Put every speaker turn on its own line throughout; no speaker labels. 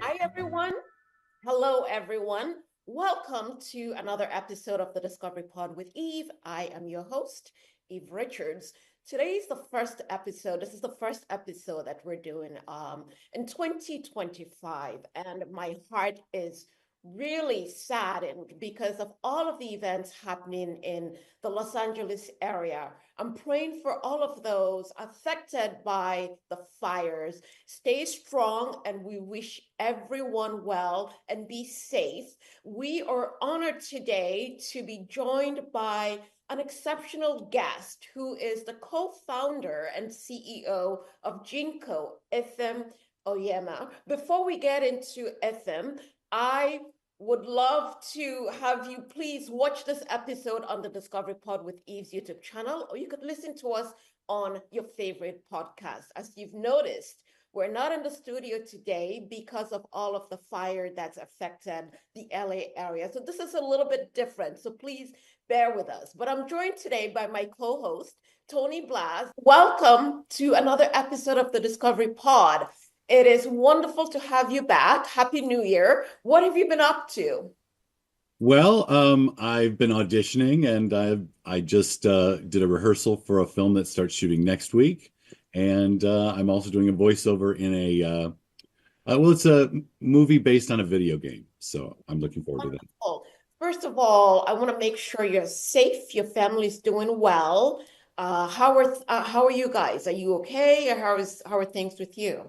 Hi, everyone. Hello, everyone. Welcome to another episode of the Discovery Pod with Eve. I am your host, Eve Richards. Today is the first episode. This is the first episode that we're doing in 2025, and my heart is really saddened because of all of the events happening in the Los Angeles area. I'm praying for all of those affected by the fires. Stay strong, and we wish everyone well and be safe. We are honored today to be joined by an exceptional guest who is the co-founder and CEO of GEANCO, Afam Onyema. Before we get into Afam, I would love to have you please watch this episode on the Discovery Pod with Eve's YouTube channel, or you could listen to us on your favorite podcast. As you've noticed, we're not in the studio today because of all of the fire that's affected the LA area. So this is a little bit different. So please bear with us. But I'm joined today by my co-host, Tony Blass. Welcome to another episode of the Discovery Pod. It is wonderful to have you back. Happy New Year. What have you been up to?
I've been auditioning and I just did a rehearsal for a film that starts shooting next week. And I'm also doing a voiceover in it's a movie based on a video game. So I'm looking forward to that.
Wonderful. First of all, I want to make sure you're safe, your family's doing well. How are you guys? Are you okay? Or how are things with you?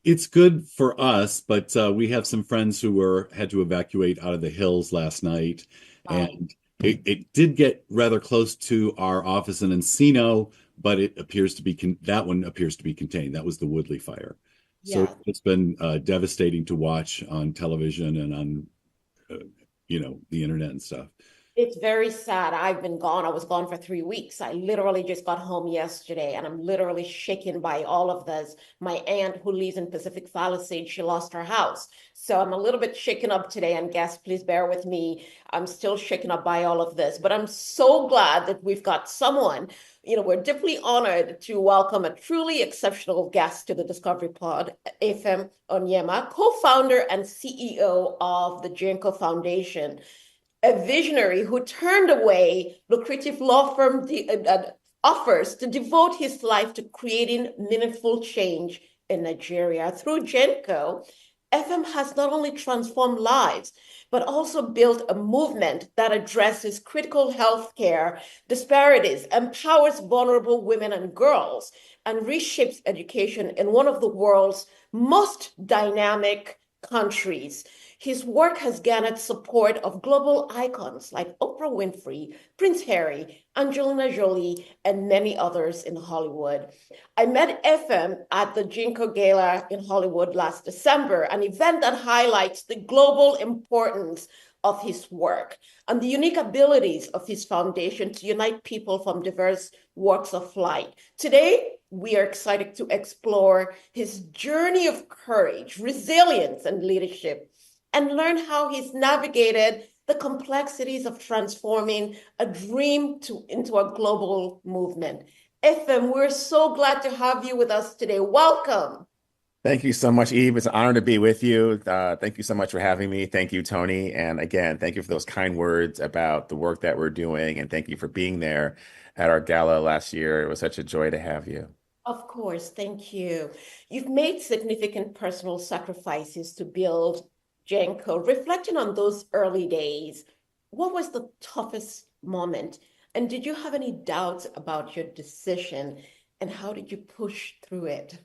It's good for us, but we have some friends who had to evacuate out of the hills last night,
Oh,
and it did get rather close to our office in Encino, but it appears to be that one appears to be contained. That was the Woodley fire. So
yeah.
it's been devastating to watch on television and on the internet and stuff.
It's very sad. I've been gone. I was gone for 3 weeks. I literally just got home yesterday and I'm literally shaken by all of this. My aunt who lives in Pacific Palisades, she lost her house. So I'm a little bit shaken up today. And guests, please bear with me. I'm still shaken up by all of this, but I'm so glad that we've got someone, we're deeply honored to welcome a truly exceptional guest to the Discovery Pod, Afam Onyema, co-founder and CEO of the GEANCO Foundation, a visionary who turned away lucrative law firm offers to devote his life to creating meaningful change in Nigeria. Through GENCO, FM has not only transformed lives, but also built a movement that addresses critical healthcare disparities, empowers vulnerable women and girls, and reshapes education in one of the world's most dynamic countries. His work has garnered support of global icons like Oprah Winfrey, Prince Harry, Angelina Jolie, and many others in Hollywood. I met FM at the GEANCO Gala in Hollywood last December, an event that highlights the global importance of his work and the unique abilities of his foundation to unite people from diverse walks of life. Today, we are excited to explore his journey of courage, resilience, and leadership, and learn how he's navigated the complexities of transforming a dream into a global movement. Efem, we're so glad to have you with us today. Welcome.
Thank you so much, Eve. It's an honor to be with you. Thank you so much for having me. Thank you, Tony. And again, thank you for those kind words about the work that we're doing. And thank you for being there at our gala last year. It was such a joy to have you.
Of course, thank you. You've made significant personal sacrifices to build Genco. Reflecting on those early days, what was the toughest moment? And did you have any doubts about your decision? And how did you push through it?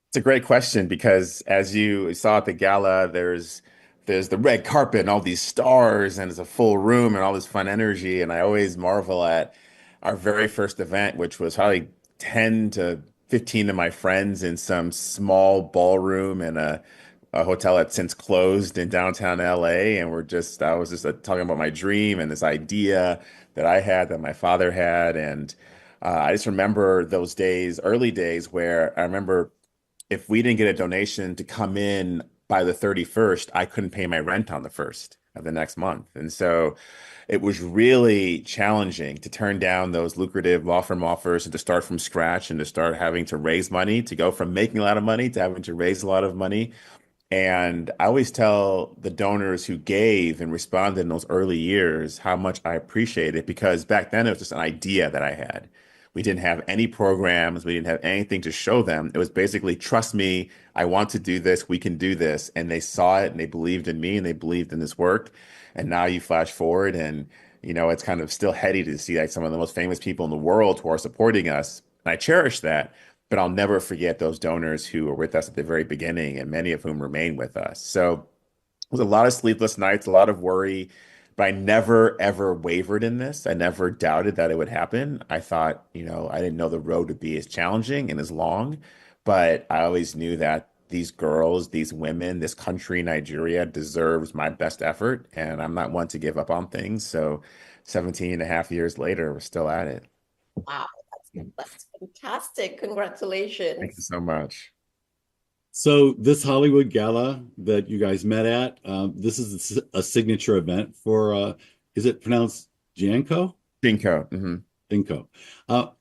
It's a great question because as you saw at the gala, there's the red carpet and all these stars, and it's a full room and all this fun energy. And I always marvel at our very first event, which was probably 10 to 15 of my friends in some small ballroom in a hotel that's since closed in downtown LA. And I was just talking about my dream and this idea that I had, that my father had. And I just remember those days, early days, where I remember if we didn't get a donation to come in by the 31st, I couldn't pay my rent on the 1st of the next month. And so it was really challenging to turn down those lucrative law firm offers and to start from scratch and to start having to raise money, to go from making a lot of money to having to raise a lot of money. And I always tell the donors who gave and responded in those early years how much I appreciate it because back then it was just an idea that I had. We didn't have any programs, we didn't have anything to show them. It was basically, trust me, I want to do this, we can do this. And they saw it and they believed in me and they believed in this work. And now you flash forward and it's kind of still heady to see like some of the most famous people in the world who are supporting us. And I cherish that. But I'll never forget those donors who were with us at the very beginning, and many of whom remain with us. So it was a lot of sleepless nights, a lot of worry, but I never ever wavered in this. I never doubted that it would happen. I thought, I didn't know the road would be as challenging and as long, but I always knew that these girls, these women, this country, Nigeria, deserves my best effort, and I'm not one to give up on things. So 17 and a half years later, we're still at it.
Wow, that's fantastic.
Thank you
Congratulations.
so much.
So this Hollywood gala that you guys met at, this is a signature event for, is it pronounced GEANCO?
GEANCO. Hmm.
GEANCO.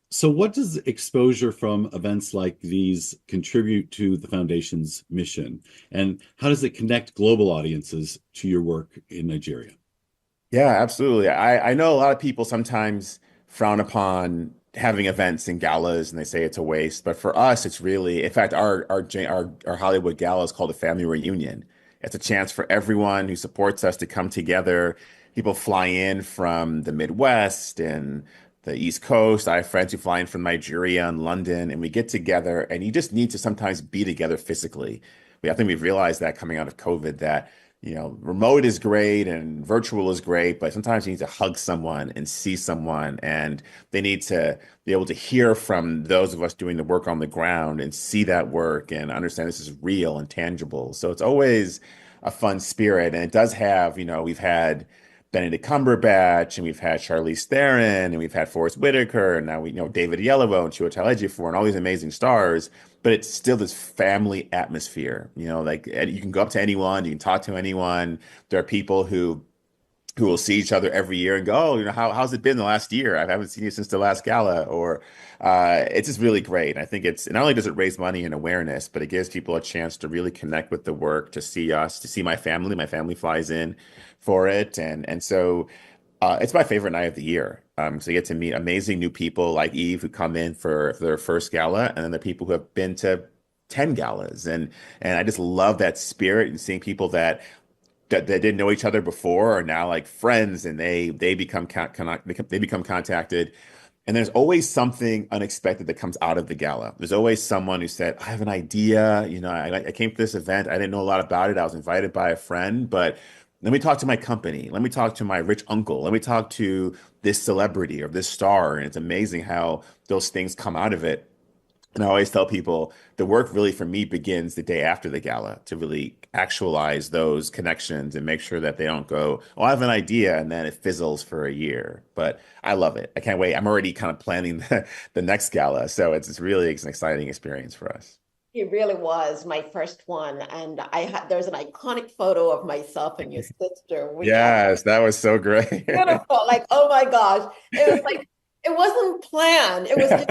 So what does exposure from events like these contribute to the foundation's mission? And how does it connect global audiences to your work in Nigeria?
Yeah, absolutely. I know a lot of people sometimes frown upon having events and galas and they say it's a waste. But for us, it's really, in fact, our Hollywood gala is called a family reunion. It's a chance for everyone who supports us to come together. People fly in from the Midwest and the East Coast. I have friends who fly in from Nigeria and London, and we get together, and you just need to sometimes be together physically. I think we've realized that coming out of COVID that remote is great and virtual is great, but sometimes you need to hug someone and see someone, and they need to be able to hear from those of us doing the work on the ground and see that work and understand this is real and tangible. So it's always a fun spirit, and it does have, we've had Benedict Cumberbatch, and we've had Charlize Theron, and we've had Forest Whitaker, and now we know David Oyelowo and Chiwetel Ejiofor, and all these amazing stars. But it's still this family atmosphere, like you can go up to anyone, you can talk to anyone. There are people who will see each other every year and go, oh, how's it been the last year? I haven't seen you since the last gala, or it's just really great. And I think not only does it raise money and awareness, but it gives people a chance to really connect with the work, to see us, to see my family. My family flies in for it, and so it's my favorite night of the year. So you get to meet amazing new people like Eve who come in for their first gala, and then the people who have been to 10 galas, and I just love that spirit and seeing people that didn't know each other before are now like friends, and they become contacted. And there's always something unexpected that comes out of the gala. There's always someone who said, I have an idea. I came to this event. I didn't know a lot about it. I was invited by a friend, but let me talk to my company. Let me talk to my rich uncle. Let me talk to this celebrity or this star. And it's amazing how those things come out of it. And I always tell people the work really for me begins the day after the gala to really actualize those connections and make sure that they don't go, oh, I have an idea, and then it fizzles for a year. But I love it. I can't wait. I'm already kind of planning the next gala. So it's really an exciting experience for us.
It really was my first one. And there's an iconic photo of myself and your sister. We got
Yes, that was so great.
beautiful. Like, oh my gosh. It was like, it wasn't planned. It was just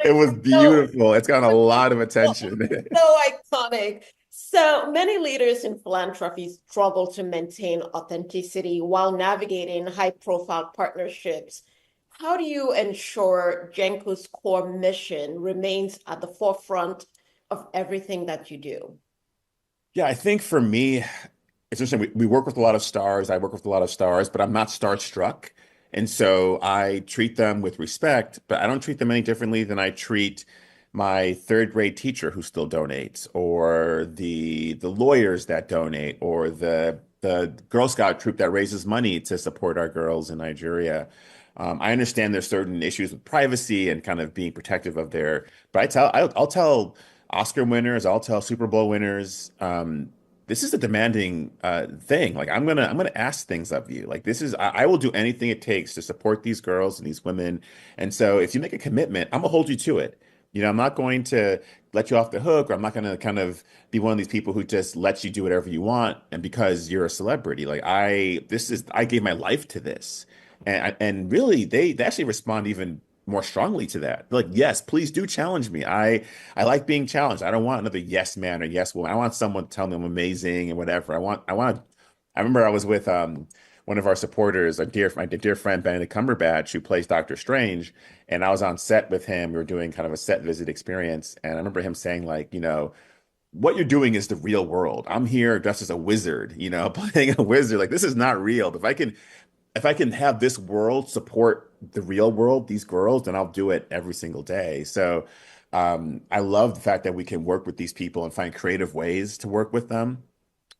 It was
so,
beautiful. It's gotten a lot of attention.
so iconic. So many leaders in philanthropy struggle to maintain authenticity while navigating high-profile partnerships. How do you ensure GEANCO's core mission remains at the forefront of everything that you do?
Yeah, I think for me, it's interesting. We work with a lot of stars. I work with a lot of stars, but I'm not starstruck. And so I treat them with respect, but I don't treat them any differently than I treat my third grade teacher who still donates, or the lawyers that donate, or the Girl Scout troop that raises money to support our girls in Nigeria. I understand there's certain issues with privacy and kind of being protective of but I'll tell Oscar winners, I'll tell Super Bowl winners, this is a demanding thing. Like I'm gonna ask things of you. Like I will do anything it takes to support these girls and these women. And so if you make a commitment, I'm gonna hold you to it. I'm not going to let you off the hook, or I'm not going to kind of be one of these people who just lets you do whatever you want. And because you're a celebrity, like I gave my life to this. And really they actually respond even more strongly to that. Like, yes, please do challenge me. I like being challenged. I don't want another yes man or yes woman. I want someone to tell me I'm amazing and whatever. I remember I was with one of our supporters, my dear friend Benedict Cumberbatch, who plays Doctor Strange, and I was on set with him. We were doing kind of a set visit experience, and I remember him saying, like, what you're doing is the real world. I'm here dressed as a wizard, playing a wizard. Like, this is not real. But if I can have this world support the real world, these girls, then I'll do it every single day. So I love the fact that we can work with these people and find creative ways to work with them.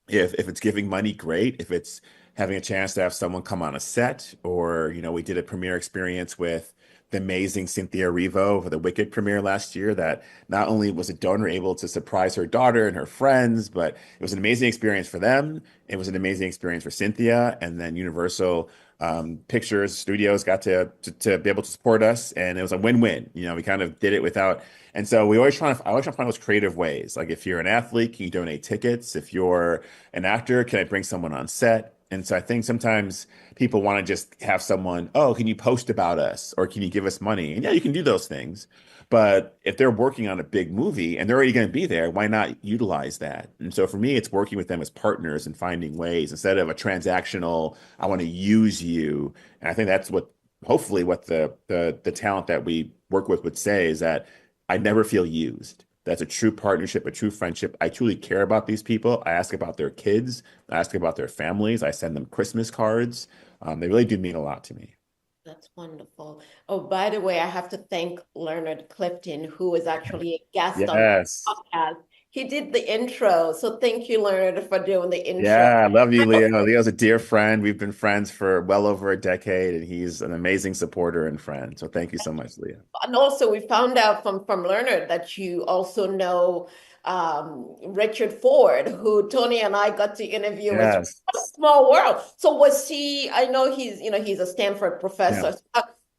If it's giving money, great. If it's having a chance to have someone come on a set, or we did a premiere experience with the amazing Cynthia Erivo for the Wicked premiere last year. That not only was a donor able to surprise her daughter and her friends, but it was an amazing experience for them. It was an amazing experience for Cynthia, and then Universal Pictures Studios got to be able to support us, and it was a win-win. We kind of did it without. And so I always try to find those creative ways. Like, if you're an athlete, can you donate tickets? If you're an actor, can I bring someone on set? And so I think sometimes people want to just have someone, oh, can you post about us? Or can you give us money? And yeah, you can do those things. But if they're working on a big movie and they're already going to be there, why not utilize that? And so for me, it's working with them as partners and finding ways instead of a transactional, I want to use you. And I think that's hopefully what the talent that we work with would say is that I never feel used. That's a true partnership, a true friendship. I truly care about these people. I ask about their kids. I ask about their families. I send them Christmas cards. They really do mean a lot to me.
That's wonderful. Oh, by the way, I have to thank Leonard Clifton, who was actually a guest on the
Yes.
podcast. He did the intro. So thank you, Leonard, for doing the intro.
Yeah, I love you, Leo. Leo's a dear friend. We've been friends for well over a decade, and he's an amazing supporter and friend. So thank you so much, Leo.
And also, we found out from Leonard that you also know Richard Ford, who Tony and I got to interview. It's
Yes.
a small world. So was he? I know he's a Stanford
Yeah.
professor,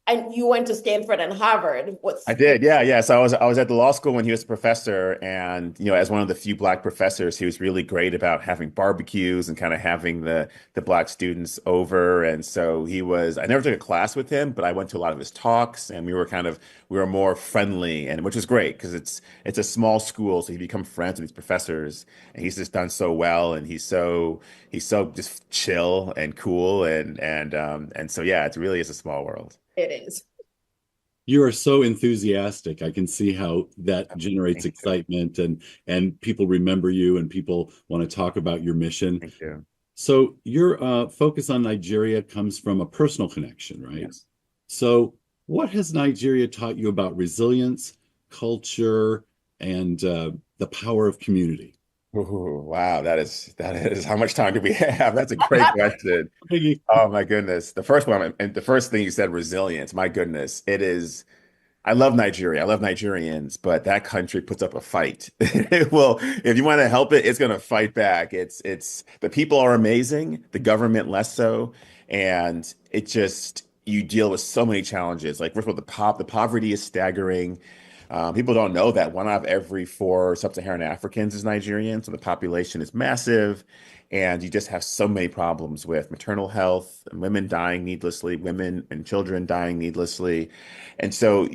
and you went to Stanford and Harvard.
I did, yeah, yeah. So I was at the law school when he was a professor, and as one of the few black professors, he was really great about having barbecues and kind of having the black students over. And so I never took a class with him, but I went to a lot of his talks, and we were more friendly, and which was great because it's a small school, so you become friends with these professors, and he's just done so well, and he's so just chill and cool, and so yeah, it really is a small world.
It is.
You are so enthusiastic. I can see how that generates
Thank you.
excitement, and people remember you and people want to talk about your mission.
Thank you.
So your focus on Nigeria comes from a personal connection, right?
Yes.
So what has Nigeria taught you about resilience, culture, and the power of community?
Ooh, wow, that is how much time do we have? That's a great question. Oh my goodness. The first one, and the first thing you said, resilience. My goodness, it is. I love Nigeria. I love Nigerians, but that country puts up a fight. It will, if you want to help it, it's going to fight back. It's the people are amazing, the government less so, and you deal with so many challenges. Like, first of all, the poverty is staggering. People don't know that one out of every four sub-Saharan Africans is Nigerian, so the population is massive, and you just have so many problems with maternal health, and women dying needlessly, women and children dying needlessly. And so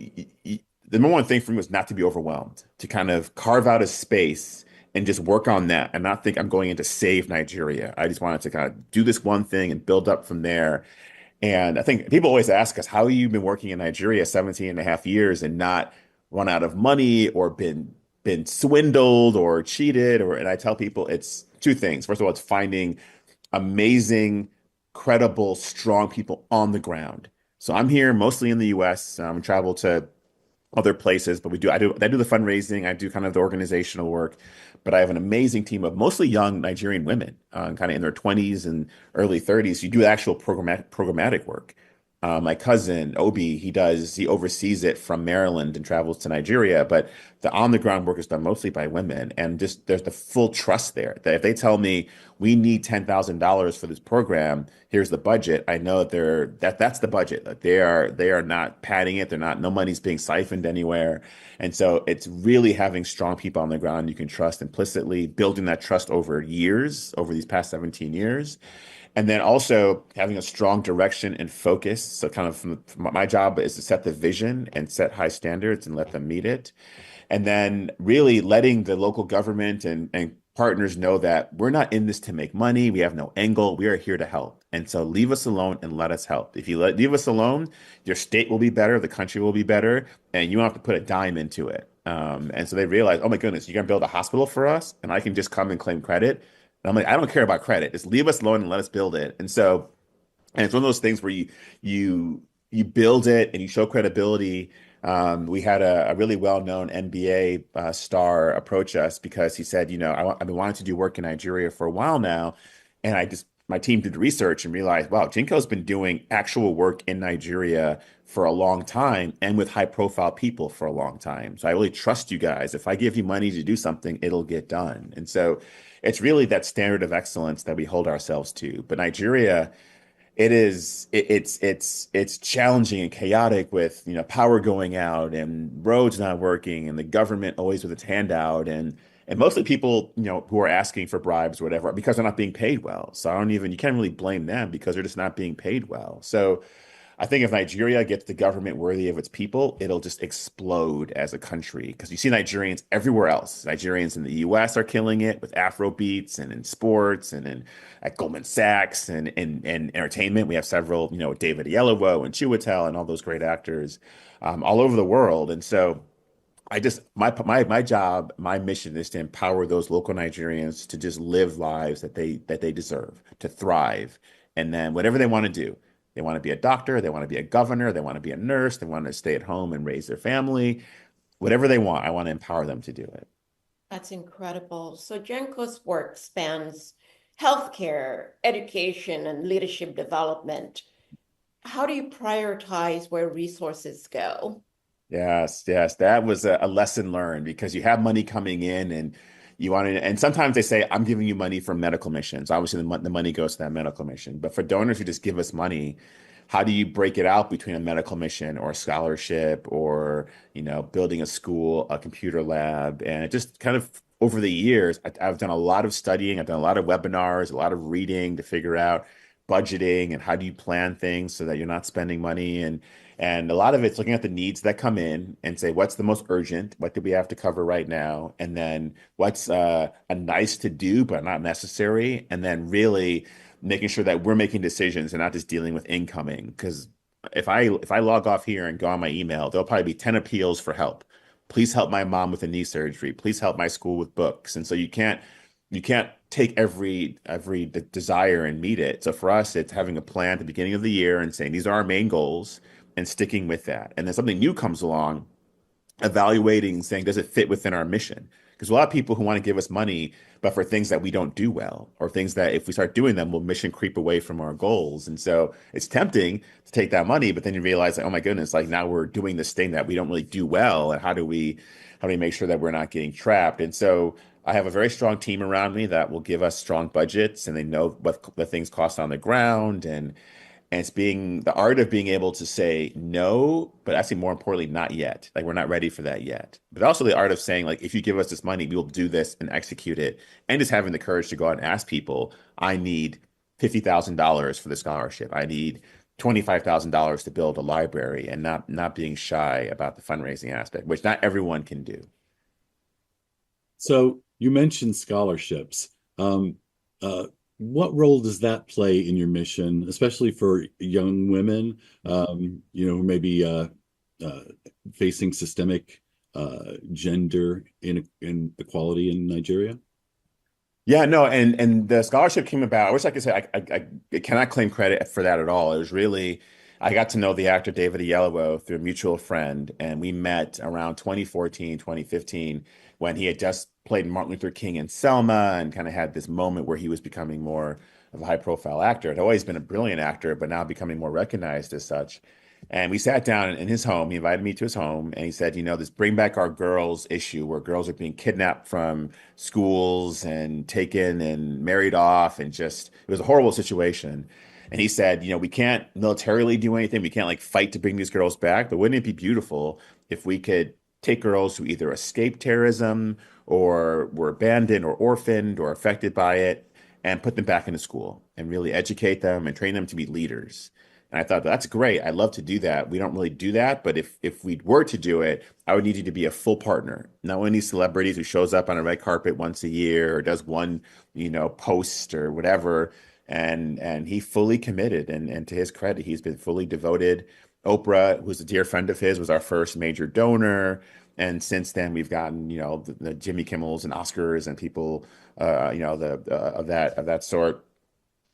the number one thing for me was not to be overwhelmed, to kind of carve out a space and just work on that and not think I'm going in to save Nigeria. I just wanted to kind of do this one thing and build up from there. And I think people always ask us, how have you been working in Nigeria 17 and a half years and not run out of money or been swindled or cheated? And I tell people it's two things. First of all, it's finding amazing, credible, strong people on the ground. So I'm here mostly in the US. Travel to other places, but I do the fundraising, I do kind of the organizational work, but I have an amazing team of mostly young Nigerian women, kind of in their 20s and early 30s, who do actual programmatic work. My cousin Obi, he oversees it from Maryland and travels to Nigeria, but the on the ground work is done mostly by women, and just there's the full trust there that if they tell me we need $10,000 for this program, here's the budget, I know that's the budget. Like they are not padding it. They're not, no money's being siphoned anywhere. And so it's really having strong people on the ground you can trust implicitly, building that trust over years, over these past 17 years. And then also having a strong direction and focus. So kind of from my job is to set the vision and set high standards and let them meet it. And then really letting the local government and partners know that we're not in this to make money. We have no angle. We are here to help. And so leave us alone and let us help. If you leave us alone, your state will be better, the country will be better, and you don't have to put a dime into it. And so they realize, oh my goodness, you're gonna build a hospital for us, and I can just come and claim credit. And I'm like, I don't care about credit. Just leave us alone and let us build it. And so, and it's one of those things where you build it and you show credibility. We had a really well-known NBA star approach us because he said, I've been wanting to do work in Nigeria for a while now, and my team did research and realized, wow, GEANCO's been doing actual work in Nigeria for a long time and with high-profile people for a long time. So I really trust you guys. If I give you money to do something, it'll get done. And so it's really that standard of excellence that we hold ourselves to. But Nigeria, it's challenging and chaotic with power going out and roads not working and the government always with its hand out and mostly people who are asking for bribes or whatever because they're not being paid well. So you can't really blame them because they're just not being paid well. So I think if Nigeria gets the government worthy of its people, it'll just explode as a country. Because you see Nigerians everywhere else. Nigerians in the US are killing it with Afro beats and in sports and at Goldman Sachs and in entertainment. We have several, David Oyelowo and Chiwetel and all those great actors all over the world. And so my job, my mission is to empower those local Nigerians to just live lives that they deserve, to thrive. And then whatever they want to do. They want to be a doctor, they want to be a governor, they want to be a nurse, they want to stay at home and raise their family. Whatever they want, I want to empower them to do it.
That's incredible. So GEANCO's work spans healthcare, education, and leadership development. How do you prioritize where resources go?
Yes, yes, that was a lesson learned because you have money coming in and you want to, and sometimes they say, I'm giving you money for medical missions. Obviously, the money goes to that medical mission. But for donors who just give us money, how do you break it out between a medical mission or a scholarship or, building a school, a computer lab? And it just kind of over the years, I've done a lot of studying. I've done a lot of webinars, a lot of reading to figure out budgeting and how do you plan things so that you're not spending money and a lot of it's looking at the needs that come in and say, what's the most urgent? What do we have to cover right now? And then what's a nice to do, but not necessary? And then really making sure that we're making decisions and not just dealing with incoming. Because if I log off here and go on my email, there'll probably be 10 appeals for help. Please help my mom with a knee surgery. Please help my school with books. And so you can't take every desire and meet it. So for us, it's having a plan at the beginning of the year and saying these are our main goals and sticking with that. And then something new comes along, evaluating, saying, does it fit within our mission? Because a lot of people who want to give us money, but for things that we don't do well, or things that if we start doing them, will mission creep away from our goals. And so it's tempting to take that money, but then you realize, like, oh my goodness, like now we're doing this thing that we don't really do well. And how do we make sure that we're not getting trapped? And so I have a very strong team around me that will give us strong budgets and they know what the things cost on the ground and it's being the art of being able to say no, but actually more importantly, not yet. Like we're not ready for that yet. But also the art of saying, like, if you give us this money, we will do this and execute it. And just having the courage to go out and ask people, I need $50,000 for the scholarship. I need $25,000 to build a library and not being shy about the fundraising aspect, which not everyone can do.
So you mentioned scholarships. What role does that play in your mission, especially for young women, who may be facing systemic gender inequality in Nigeria?
Yeah, no, and the scholarship came about. I wish I could say I cannot claim credit for that at all. It was really I got to know the actor David Oyelowo through a mutual friend, and we met around 2014, 2015, when he had just played Martin Luther King in Selma and kind of had this moment where he was becoming more of a high-profile actor. Had always been a brilliant actor, but now becoming more recognized as such. And we sat down in his home. He invited me to his home, and he said, this Bring Back Our Girls issue where girls are being kidnapped from schools and taken and married off, and just it was a horrible situation. And he said, we can't militarily do anything. We can't like fight to bring these girls back, but wouldn't it be beautiful if we could take girls who either escaped terrorism or were abandoned or orphaned or affected by it and put them back into school and really educate them and train them to be leaders. And I thought that's great. I'd love to do that. We don't really do that, but if we were to do it, I would need you to be a full partner. Not one of these celebrities who shows up on a red carpet once a year or does one, post or whatever. And he fully committed. And to his credit, he's been fully devoted. Oprah, who's a dear friend of his, was our first major donor. And since then, we've gotten, the Jimmy Kimmels and Oscars and people, of that sort.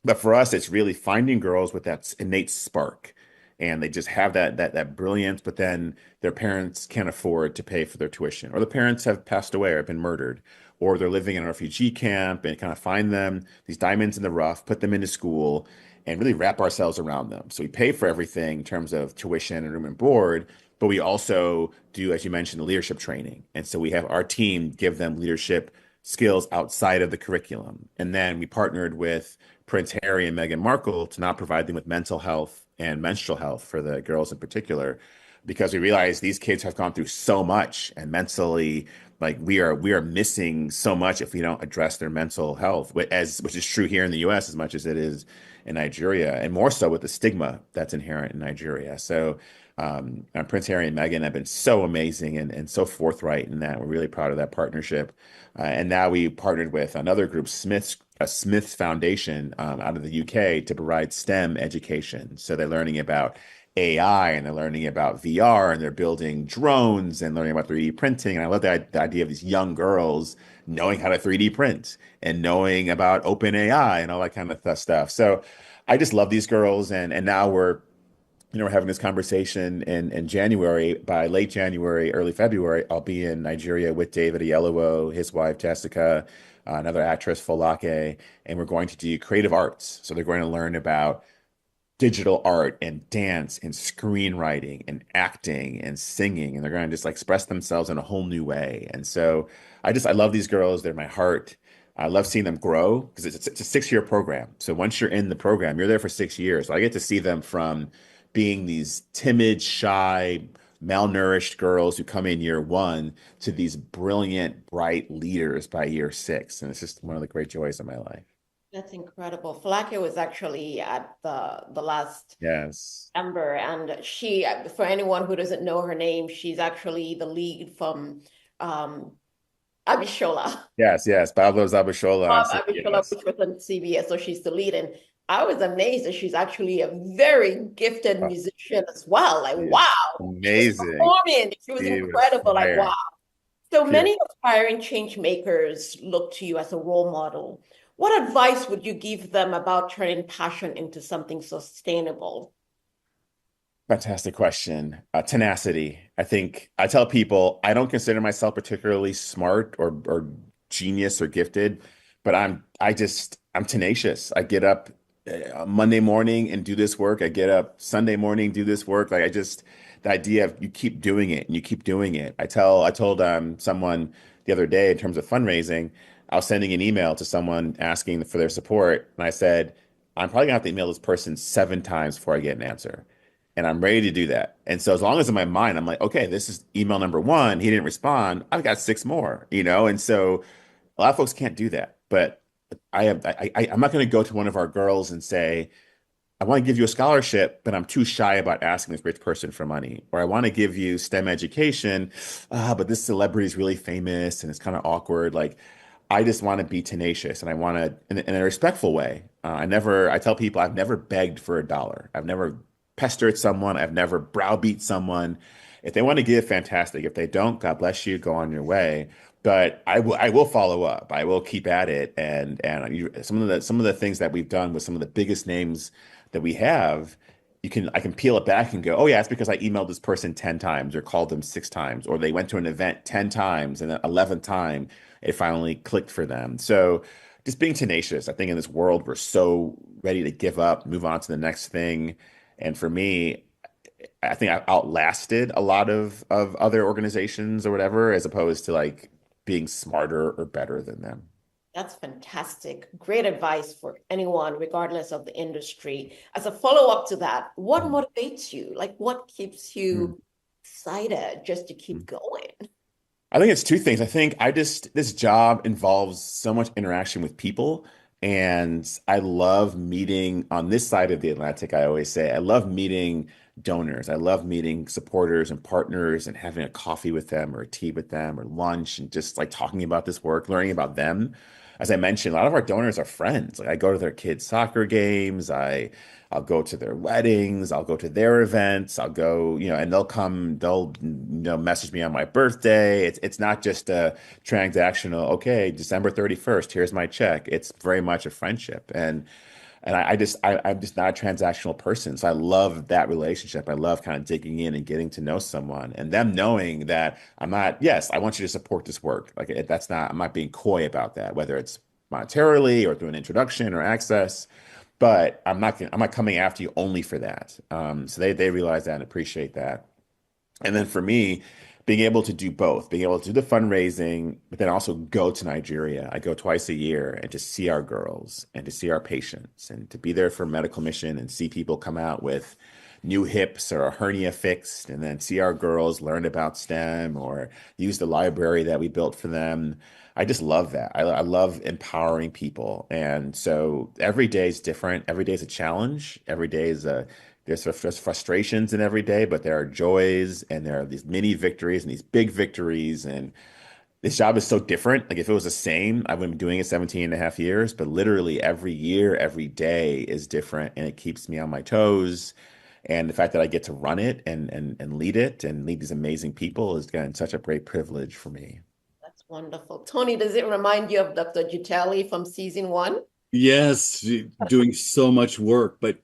But for us, it's really finding girls with that innate spark, and they just have that brilliance. But then their parents can't afford to pay for their tuition, or the parents have passed away or have been murdered, or they're living in a refugee camp, and kind of find them these diamonds in the rough, put them into school, and really wrap ourselves around them. So we pay for everything in terms of tuition and room and board, but we also do, as you mentioned, the leadership training. And so we have our team give them leadership skills outside of the curriculum. And then we partnered with Prince Harry and Meghan Markle to not provide them with mental health and menstrual health for the girls in particular, because we realize these kids have gone through so much and mentally, like we are missing so much if we don't address their mental health, which is true here in the U.S. as much as it is in Nigeria, and more so with the stigma that's inherent in Nigeria. So Prince Harry and Meghan have been so amazing and so forthright in that. We're really proud of that partnership. And now we partnered with another group, Smith's Foundation out of the UK, to provide STEM education. So they're learning about AI and they're learning about VR and they're building drones and learning about 3D printing. And I love the idea of these young girls knowing how to 3D print and knowing about open AI and all that kind of stuff. So I just love these girls. And now we're having this conversation in January. By late January, early February, I'll be in Nigeria with David Oyelowo, his wife Jessica, another actress, Folake, and we're going to do creative arts. So they're going to learn about digital art and dance and screenwriting and acting and singing, and they're going to just like express themselves in a whole new way. And so I love these girls. They're my heart. I love seeing them grow because it's a 6-year program. So once you're in the program, you're there for 6 years. So I get to see them from being these timid, shy, malnourished girls who come in year one to these brilliant, bright leaders by year 6. And it's just one of the great joys of my life.
That's incredible. Falake was actually at the last
Yes.
Ember, and she, for anyone who doesn't know her name, she's actually the lead from Abishola.
Yes, yes. Pablo's Abishola on
Abishola,
CBS.
which was on CBS, so she's the lead. And I was amazed that she's actually a very gifted
Oh,
musician as well. Like,
she's
wow, she was
amazing.
performing. She was
She was
incredible. Like,
fire.
wow. So
Pure.
many aspiring change makers look to you as a role model. What advice would you give them about turning passion into something sustainable?
Fantastic question. Tenacity. I think I tell people I don't consider myself particularly smart or genius or gifted, but I'm tenacious. I get up Monday morning and do this work. I get up Sunday morning, do this work. The idea of you keep doing it and you keep doing it. I told someone the other day in terms of fundraising, I was sending an email to someone asking for their support, and I said, I'm probably gonna have to email this person 7 times before I get an answer. And I'm ready to do that. And so as long as in my mind, I'm like, okay, this is email number 1. He didn't respond. I've got 6 more. And so a lot of folks can't do that. But I'm not going to go to one of our girls and say, I want to give you a scholarship, but I'm too shy about asking this rich person for money. Or I want to give you STEM education, but this celebrity is really famous and it's kind of awkward. Like, I just want to be tenacious and I want to, in a respectful way. I tell people I've never begged for a dollar. I've never pestered someone. I've never browbeat someone. If they want to give, fantastic. If they don't, God bless you, go on your way. But I will follow up. I will keep at it. Some of the things that we've done with some of the biggest names that we have, I can peel it back and go, oh yeah, it's because I emailed this person 10 times or called them 6 times, or they went to an event 10 times and the 11th time it finally clicked for them. So just being tenacious. I think in this world we're so ready to give up, move on to the next thing. And for me, I think I outlasted a lot of other organizations or whatever, as opposed to like being smarter or better than them.
That's fantastic. Great advice for anyone, regardless of the industry. As a follow-up to that, what motivates you? Like, what keeps
Mm.
you excited just to keep
Mm.
going?
I think it's two things. I think this job involves so much interaction with people, and I love meeting on this side of the Atlantic. I always say I love meeting donors. I love meeting supporters and partners and having a coffee with them or a tea with them or lunch and just like talking about this work, learning about them. As I mentioned, a lot of our donors are friends. Like I go to their kids' soccer games. I'll go to their weddings, I'll go to their events, I'll go, and they'll message me on my birthday. It's not just a transactional, okay, December 31st, here's my check. It's very much a friendship. And I'm just not a transactional person. So I love that relationship. I love kind of digging in and getting to know someone and them knowing that I'm not, yes, I want you to support this work. Like that's not, I'm not being coy about that, whether it's monetarily or through an introduction or access. But I'm not coming after you only for that. So they realize that and appreciate that. And then for me, being able to do both, being able to do the fundraising, but then also go to Nigeria. I go twice a year and to see our girls and to see our patients and to be there for a medical mission and see people come out with new hips or a hernia fixed and then see our girls learn about STEM or use the library that we built for them. I just love that. I love empowering people. And so every day is different. Every day is a challenge. Every day is a there's frustrations in every day, but there are joys and there are these mini victories and these big victories. And this job is so different. Like if it was the same, I wouldn't be doing it 17 and a half years, but literally every year, every day is different and it keeps me on my toes. And the fact that I get to run it and lead it and lead these amazing people is again such a great privilege for me.
That's wonderful. Tony, does it remind you of Dr. Juteli from season one?
Yes, doing so much work. But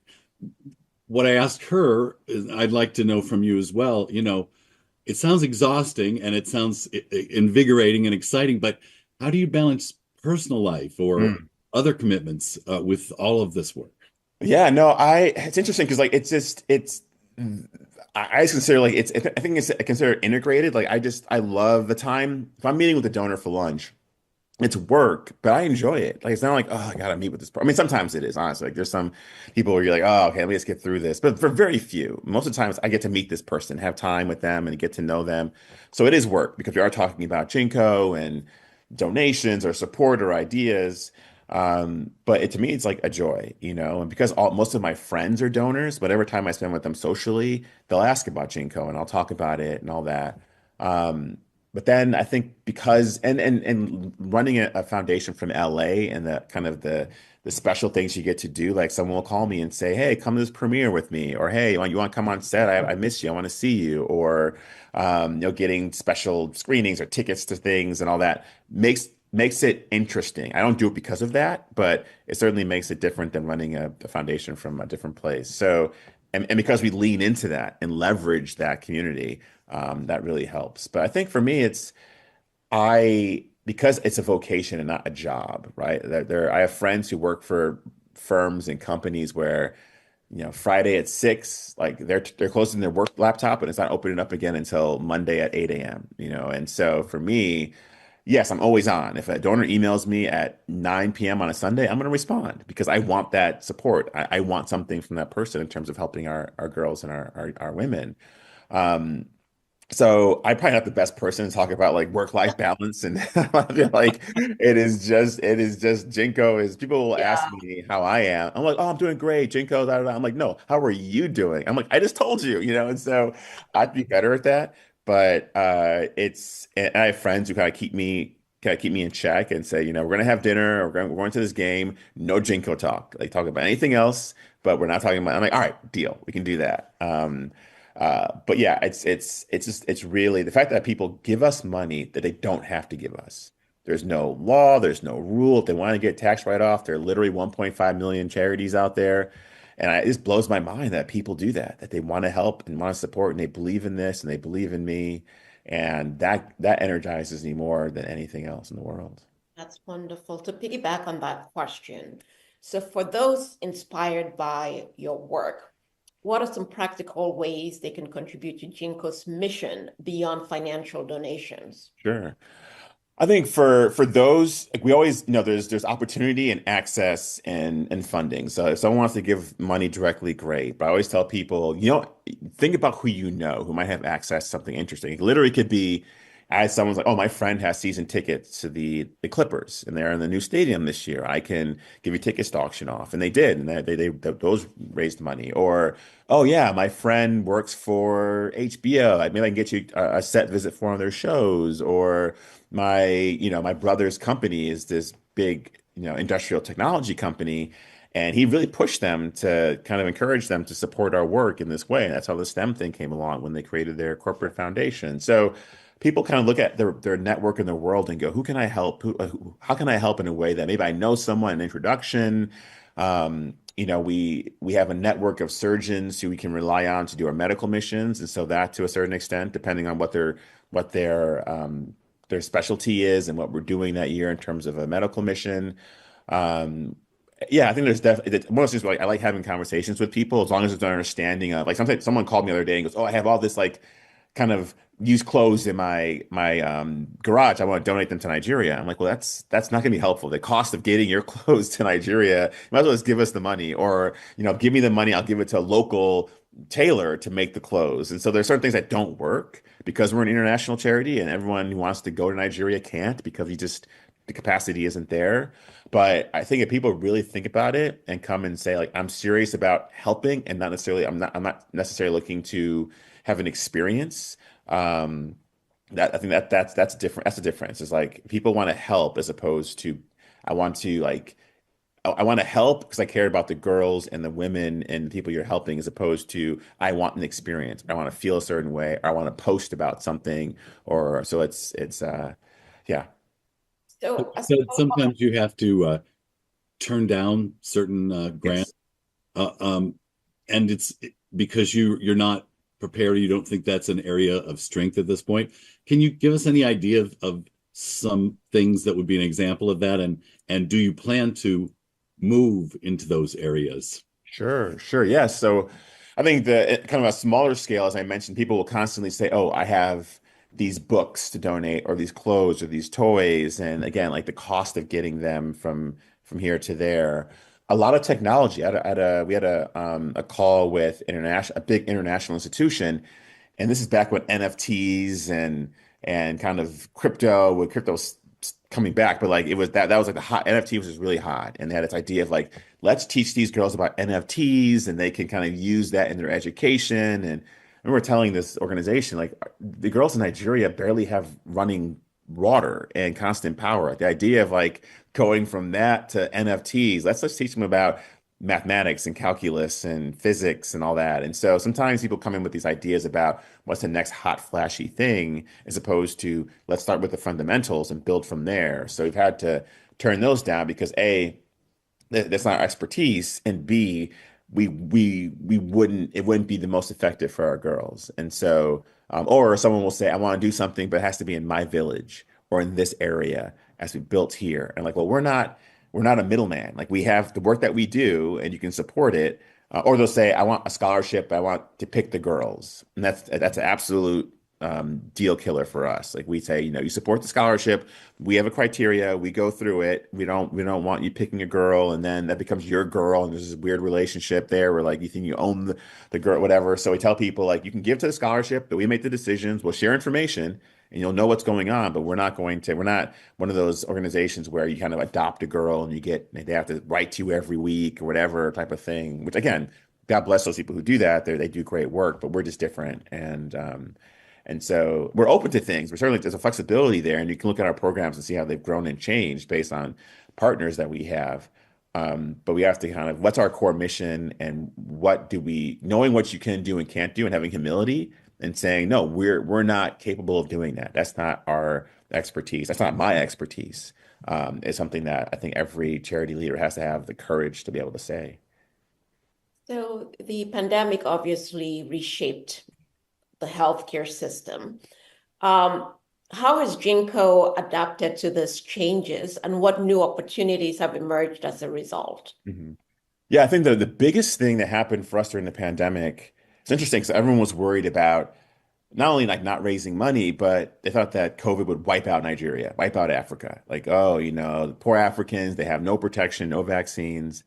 what I asked her, I'd like to know from you as well. It sounds exhausting and it sounds invigorating and exciting, but how do you balance personal life or
Mm.
other commitments with all of this work?
Yeah, no, it's interesting because like I just consider like I think it's I consider it integrated. Like I love the time if I'm meeting with a donor for lunch. It's work, but I enjoy it. Like it's not like, oh, I gotta meet with this person. I mean, sometimes it is, honestly. Like there's some people where you're like, oh, okay, let me just get through this. But for very few, most of the times I get to meet this person, have time with them and get to know them. So it is work because we are talking about GEANCO and donations or support or ideas. But to me, it's like a joy, and because most of my friends are donors, but every time I spend with them socially, they'll ask about GEANCO and I'll talk about it and all that. Um, but then I think because and running a foundation from LA and the kind of the special things you get to do, like someone will call me and say, "Hey, come to this premiere with me," or "Hey, you want to come on set? I miss you. I want to see you," or getting special screenings or tickets to things and all that makes it interesting. I don't do it because of that, but it certainly makes it different than running a foundation from a different place. So, and because we lean into that and leverage that community that really helps. But I think for me, because it's a vocation and not a job, right? I have friends who work for firms and companies where, Friday at 6, like they're closing their work laptop and it's not opening up again until Monday at 8 a.m., And so for me, yes, I'm always on. If a donor emails me at 9 p.m. on a Sunday, I'm going to respond because I want that support. I want something from that person in terms of helping our girls and our women. Um, so I probably not the best person to talk about like work-life balance, and I feel like it is just GEANCO is people will ask
Yeah.
me how I am. I'm like, oh, I'm doing great, GEANCO. Da, da, da. I'm like, no, how are you doing? I'm like, I just told you, and so I'd be better at that. But and I have friends who kind of keep me in check and say, we're gonna have dinner, or we're going to this game, no GEANCO talk. Like talk about anything else, but we're not talking about. I'm like, all right, deal, we can do that. But yeah, it's really the fact that people give us money that they don't have to give us. There's no law, there's no rule. If they want to get tax write-off, there are literally 1.5 million charities out there. And it just blows my mind that people do that they want to help and want to support and they believe in this and they believe in me. And that energizes me more than anything else in the world.
That's wonderful. To piggyback on that question, so for those inspired by your work, what are some practical ways they can contribute to GEANCO's mission beyond financial donations?
Sure. I think for those, like we always, there's opportunity and access and funding. So if someone wants to give money directly, great. But I always tell people, think about who might have access to something interesting. It literally could be as someone's like, oh, my friend has season tickets to the Clippers and they're in the new stadium this year. I can give you tickets to auction off. And they did. And those raised money. Or, oh yeah, my friend works for HBO. Maybe I can get you a set visit for one of their shows. Or my brother's company is this big, industrial technology company, and he really pushed them to kind of encourage them to support our work in this way. And that's how the STEM thing came along when they created their corporate foundation. So people kind of look at their network in the world and go, who can I help? How can I help in a way that maybe I know someone, an introduction? We have a network of surgeons who we can rely on to do our medical missions. And so that to a certain extent, depending on what their specialty is and what we're doing that year in terms of a medical mission. Yeah, I think there's definitely one of those things where, like, I like having conversations with people as long as there's an understanding of, like, sometimes someone called me the other day and goes, oh, I have all this like kind of used clothes in my garage. I want to donate them to Nigeria. I'm like, well, that's not going to be helpful. The cost of getting your clothes to Nigeria, you might as well just give us the money, or give me the money. I'll give it to a local tailor to make the clothes. And so there's certain things that don't work because we're an international charity, and everyone who wants to go to Nigeria can't because the capacity isn't there. But I think if people really think about it and come and say, like, I'm serious about helping and I'm not necessarily looking to have an experience. That I think that's different. That's the difference. It's like people want to help as opposed to I want to I want to help because I care about the girls and the women and the people you're helping, as opposed to I want an experience. I want to feel a certain way, or I want to post about something, or so yeah.
So,
So sometimes you have to turn down certain grants,
Yes.
uh, um, and it's because you're not prepared. You don't think that's an area of strength at this point. Can you give us any idea of some things that would be an example of that, and do you plan to move into those areas?
Sure. Yeah. So I think kind of a smaller scale, as I mentioned, people will constantly say, oh, I have these books to donate, or these clothes, or these toys. And again, like the cost of getting them from here to there. A lot of technology. We had a call with a big international institution, and this is back when NFTs and kind of with crypto coming back, but like that was like the hot NFT was just really hot, and they had this idea of like, let's teach these girls about NFTs and they can kind of use that in their education. And I remember telling this organization, like, the girls in Nigeria barely have running water and constant power. The idea of like going from that to NFTs, let's teach them about mathematics and calculus and physics and all that. And so sometimes people come in with these ideas about what's the next hot, flashy thing, as opposed to let's start with the fundamentals and build from there. So we've had to turn those down because A, that's not our expertise, and B, it wouldn't be the most effective for our girls. And so, or someone will say, I want to do something, but it has to be in my village or in this area as we built here. And like, well, we're not a middleman. Like, we have the work that we do and you can support it. Or they'll say, I want a scholarship, I want to pick the girls. And that's an absolute deal killer for us. Like, we say, you support the scholarship. We have a criteria. We go through it. We don't want you picking a girl and then that becomes your girl. And there's this weird relationship there where like you think you own the girl, whatever. So we tell people, like, you can give to the scholarship, but we make the decisions. We'll share information and you'll know what's going on, but we're not one of those organizations where you kind of adopt a girl and they have to write to you every week or whatever type of thing, which again, God bless those people who do that. They do great work, but we're just different. And so we're open to things. But certainly there's a flexibility there, and you can look at our programs and see how they've grown and changed based on partners that we have. But we have to kind of, what's our core mission, and knowing what you can do and can't do, and having humility and saying, no, we're not capable of doing that. That's not our expertise. That's not my expertise. It's something that I think every charity leader has to have the courage to be able to say.
So the pandemic obviously reshaped the healthcare system. How has GEANCO adapted to these changes, and what new opportunities have emerged as a result?
Mhm. Yeah, I think the biggest thing that happened for us during the pandemic, it's interesting because everyone was worried about not only like not raising money, but they thought that COVID would wipe out Nigeria, wipe out Africa. Like, oh, the poor Africans, they have no protection, no vaccines.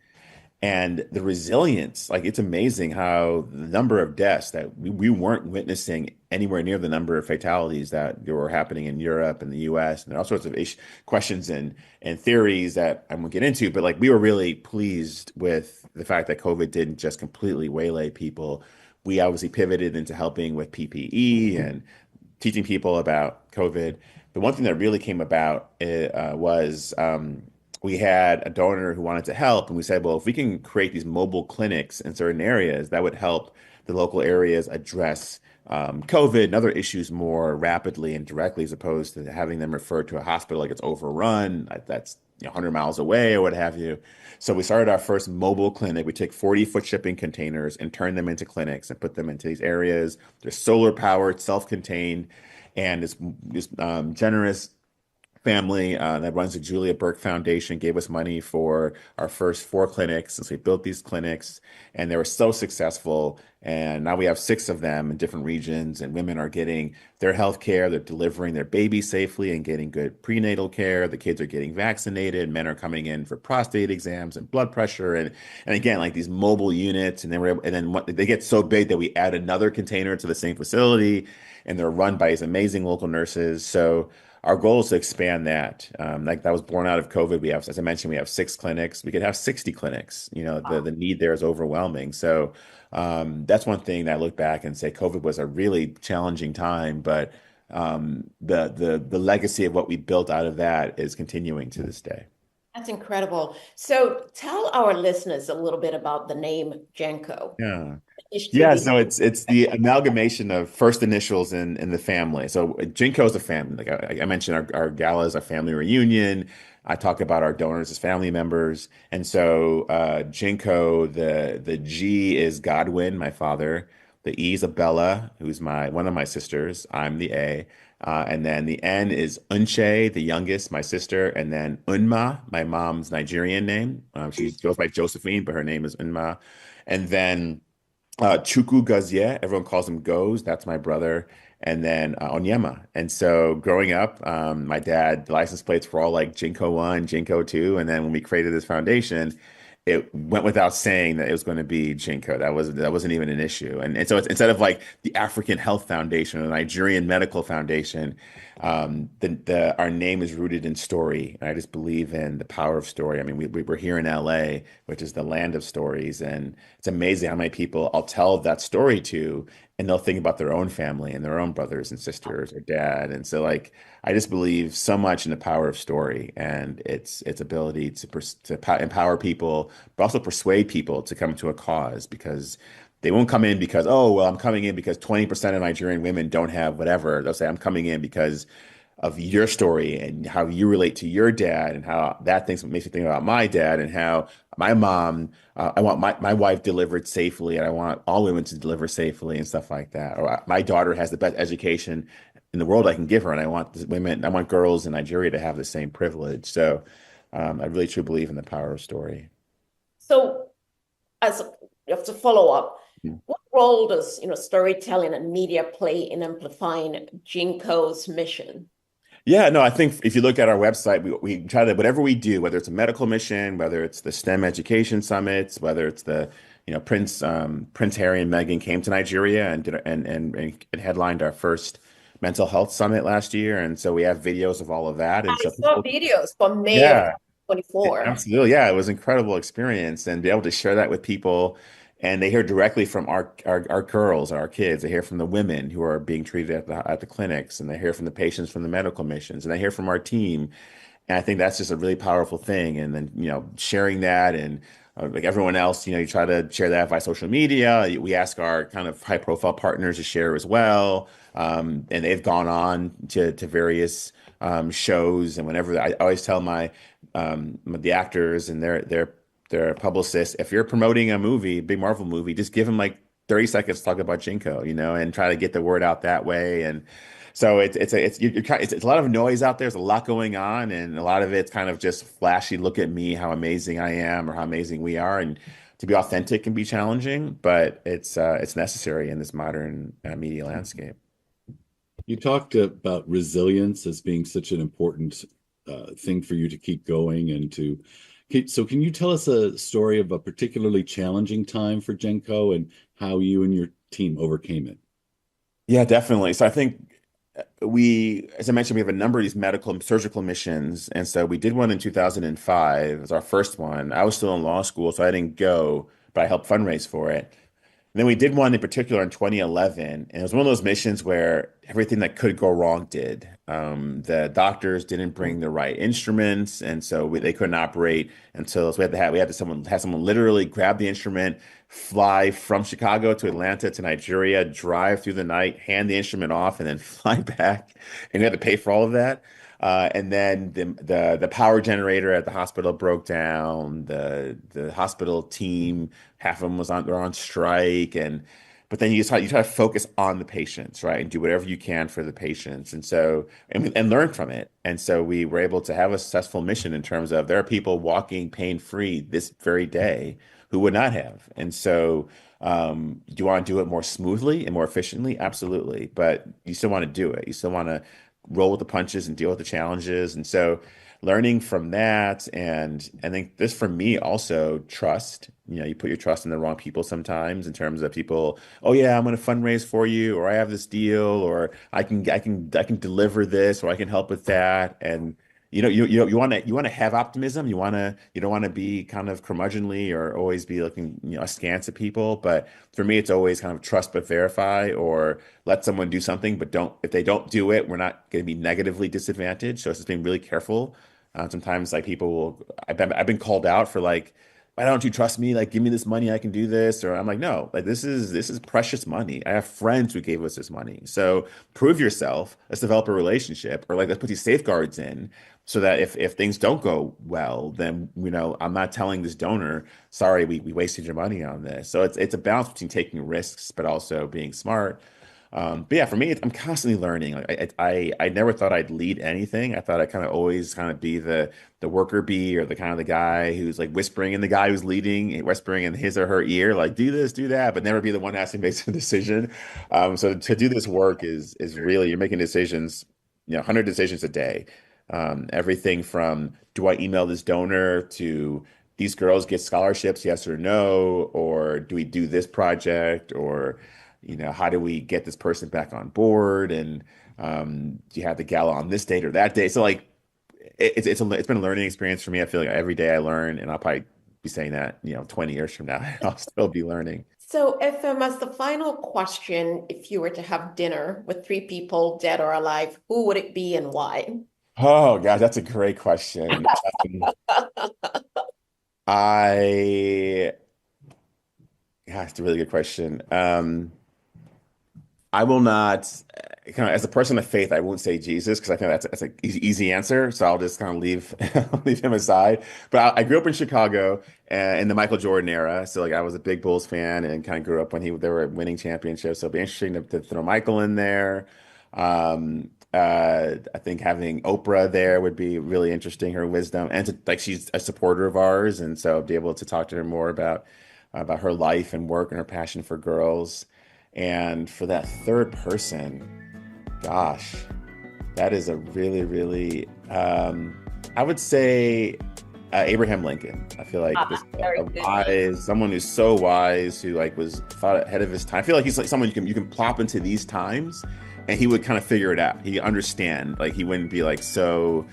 And the resilience, like it's amazing how the number of deaths that we weren't witnessing anywhere near the number of fatalities that were happening in Europe and the US. And there are all sorts of questions and theories that I won't get into, but like we were really pleased with the fact that COVID didn't just completely waylay people. We obviously pivoted into helping with PPE and teaching people about COVID. The one thing that really came about was we had a donor who wanted to help, and we said, well, if we can create these mobile clinics in certain areas, that would help the local areas address COVID and other issues more rapidly and directly, as opposed to having them referred to a hospital like it's overrun, that's 100 miles away or what have you. So we started our first mobile clinic. We take 40-foot shipping containers and turn them into clinics and put them into these areas. They're solar powered, self-contained, and this generous family that runs the Julia Burke Foundation gave us money for our first 4 clinics. And so we built these clinics and they were so successful. And now we have 6 of them in different regions, and women are getting their health care. They're delivering their babies safely and getting good prenatal care. The kids are getting vaccinated. Men are coming in for prostate exams and blood pressure. And again, like these mobile units. And then they get so big that we add another container to the same facility, and they're run by these amazing local nurses. So our goal is to expand that. Like that was born out of COVID. We have, as I mentioned, we have 6 clinics. We could have 60 clinics. The need there is overwhelming. So that's one thing that I look back and say COVID was a really challenging time, but the legacy of what we built out of that is continuing to this day.
That's incredible. So tell our listeners a little bit about the name GEANCO.
Yeah. Yeah,
HTV.
so it's the amalgamation of first initials in the family. So GEANCO is a family. Like I mentioned, our gala is a family reunion. I talk about our donors as family members. And so GEANCO, the G is Godwin, my father. The E is Abella, who's one of my sisters. I'm the A. And then the N is Unche, the youngest, my sister. And then Unma, my mom's Nigerian name. She goes by Josephine, but her name is Unma. And then Chukwu Gozie, everyone calls him Goes. That's my brother. And then Onyema. And so growing up, my dad, the license plates were all like Jinko 1, Jinko 2. And then when we created this foundation, it went without saying that it was going to be Jinko. That wasn't even an issue. And so it's instead of like the African Health Foundation or the Nigerian Medical Foundation, our name is rooted in story. And I just believe in the power of story. I mean, we're here in LA, which is the land of stories, and it's amazing how many people I'll tell that story to, and they'll think about their own family and their own brothers and sisters or dad. And so, like, I just believe so much in the power of story and its ability to empower people, but also persuade people to come to a cause, because they won't come in because, oh, well, I'm coming in because 20% of Nigerian women don't have whatever. They'll say, I'm coming in because of your story and how you relate to your dad and how that makes me think about my dad and how my mom, I want my wife delivered safely, and I want all women to deliver safely and stuff like that. Or my daughter has the best education in the world I can give her, and I want girls in Nigeria to have the same privilege. So I really truly believe in the power of story.
So as you have to follow up,
Mm.
what role does storytelling and media play in amplifying GEANCO's mission?
Yeah, no, I think if you look at our website, we try to, whatever we do, whether it's a medical mission, whether it's the STEM education summits, whether it's Prince Harry and Meghan came to Nigeria and and headlined our first mental health summit last year. And so we have videos of all of that. And
I
so
saw
people,
videos from May of
yeah.
2024.
Absolutely. Yeah, it was an incredible experience, and be able to share that with people, and they hear directly from our girls, our kids. They hear from the women who are being treated at the clinics, and they hear from the patients from the medical missions, and they hear from our team. And I think that's just a really powerful thing. And then, sharing that, and like everyone else, you try to share that via social media. We ask our kind of high profile partners to share as well. And they've gone on to various shows. And whenever I always tell the actors and their publicists, if you're promoting a movie, big Marvel movie, just give them like 30 seconds to talk about GEANCO, and try to get the word out that way. And so it's a lot of noise out there. There's a lot going on, and a lot of it's kind of just flashy. Look at me, how amazing I am, or how amazing we are. And to be authentic can be challenging, but it's necessary in this modern media landscape.
You talked about resilience as being such an important thing for you to keep going and to keep. So, can you tell us a story of a particularly challenging time for GEANCO and how you and your team overcame it?
Yeah, definitely. So I think as I mentioned, we have a number of these medical and surgical missions. And so we did one in 2005 as our first one. I was still in law school, so I didn't go, but I helped fundraise for it. And then we did one in particular in 2011, and it was one of those missions where everything that could go wrong did. The doctors didn't bring the right instruments, and so they couldn't operate until so we had to someone literally grab the instrument, fly from Chicago to Atlanta to Nigeria, drive through the night, hand the instrument off, and then fly back, and we had to pay for all of that. And then the power generator at the hospital broke down. The hospital team, half of them were on strike, but then you try to focus on the patients, right, and do whatever you can for the patients, and learn from it. And so we were able to have a successful mission in terms of there are people walking pain-free this very day who would not have. And so do you want to do it more smoothly and more efficiently? Absolutely. But you still want to do it. You still want to roll with the punches and deal with the challenges. And so learning from that, and I think this for me also trust. You put your trust in the wrong people sometimes in terms of people, oh yeah, I'm going to fundraise for you, or I have this deal, or I can deliver this, or I can help with that. And you want to have optimism. You don't want to be kind of curmudgeonly or always be looking askance at people. But for me, it's always kind of trust but verify, or let someone do something, but if they don't do it, we're not going to be negatively disadvantaged. So it's just being really careful. Sometimes like I've been called out for like, why don't you trust me? Like, give me this money, I can do this. Or I'm like, no, like this is precious money. I have friends who gave us this money. So prove yourself. Let's develop a relationship, or like let's put these safeguards in so that if things don't go well, then I'm not telling this donor, sorry, we wasted your money on this. So it's a balance between taking risks but also being smart. But yeah, for me, I'm constantly learning. Like I never thought I'd lead anything. I thought I'd kind of always kind of be the worker bee, or the kind of the guy who's like whispering in the guy who's leading, whispering in his or her ear, like do this, do that, but never be the one has to make the decision. So to do this work is really, you're making decisions, 100 decisions a day. Everything from, do I email this donor, to these girls get scholarships, yes or no, or do we do this project, or how do we get this person back on board, and do you have the gala on this date or that day? So like it's been a learning experience for me. I feel like every day I learn, and I'll probably be saying that 20 years from now I'll still be learning.
So, as the final question, if you were to have dinner with three people, dead or alive, who would it be and why?
Oh gosh, that's a great question. I Yeah, it's a really good question. I will not, kind of as a person of faith, I won't say Jesus, because I think that's an easy answer. So I'll just kind of leave him aside. But I grew up in Chicago in the Michael Jordan era. So like I was a big Bulls fan and kind of grew up when they were winning championships. So it'll be interesting to throw Michael in there. I think having Oprah there would be really interesting, her wisdom, and she's a supporter of ours, and so be able to talk to her more about her life and work and her passion for girls. And for that third person, gosh, that is a really, really, I would say Abraham Lincoln. I feel like someone who's so wise, who like was thought ahead of his time. I feel like he's like someone you can plop into these times, and he would kind of figure it out. He'd understand. Like he wouldn't be like, so,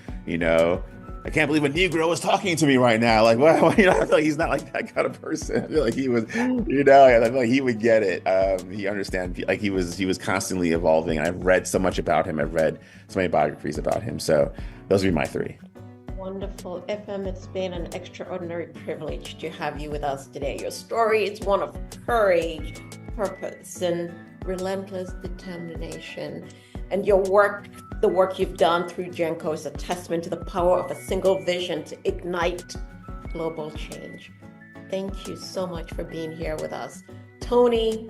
I can't believe a Negro is talking to me right now. Like, well, I feel like he's not like that kind of person. I feel like he was, I feel like he would get it. He understands. Like he was constantly evolving. I've read so much about him. I've read so many biographies about him. So those would be my three.
Wonderful. Afam, it's been an extraordinary privilege to have you with us today. Your story is one of courage, purpose, and relentless determination. And your work, the work you've done through GEANCO, is a testament to the power of a single vision to ignite global change. Thank you so much for being here with us. Tony,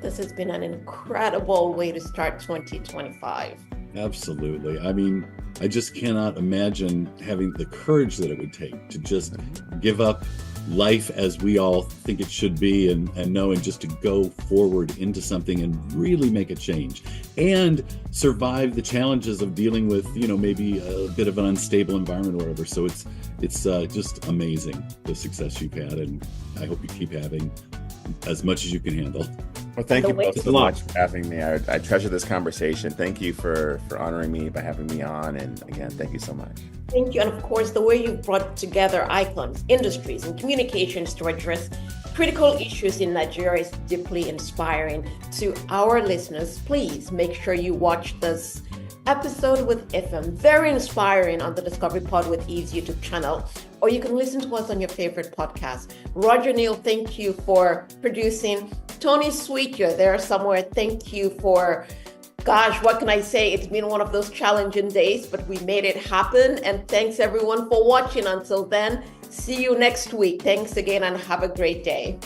this has been an incredible way to start 2025.
Absolutely. I mean, I just cannot imagine having the courage that it would take to just give up life as we all think it should be, and just to go forward into something and really make a change and survive the challenges of dealing with, maybe a bit of an unstable environment or whatever. So it's just amazing, the success you've had, and I hope you keep having as much as you can handle.
Well, thank you both so much for having me. I treasure this conversation. Thank you for honoring me by having me on. And again, thank you so much.
Thank you. And of course, the way you've brought together icons, industries, and communications to address critical issues in Nigeria is deeply inspiring. To our listeners, please make sure you watch this episode with Afam. Very inspiring on the Discovery Pod with Ease YouTube channel, or you can listen to us on your favorite podcast. Roger Neal, thank you for producing. Tony Sweet, you're there somewhere. Thank you for, gosh, what can I say? It's been one of those challenging days, but we made it happen. And thanks everyone for watching. Until then, see you next week. Thanks again and have a great day.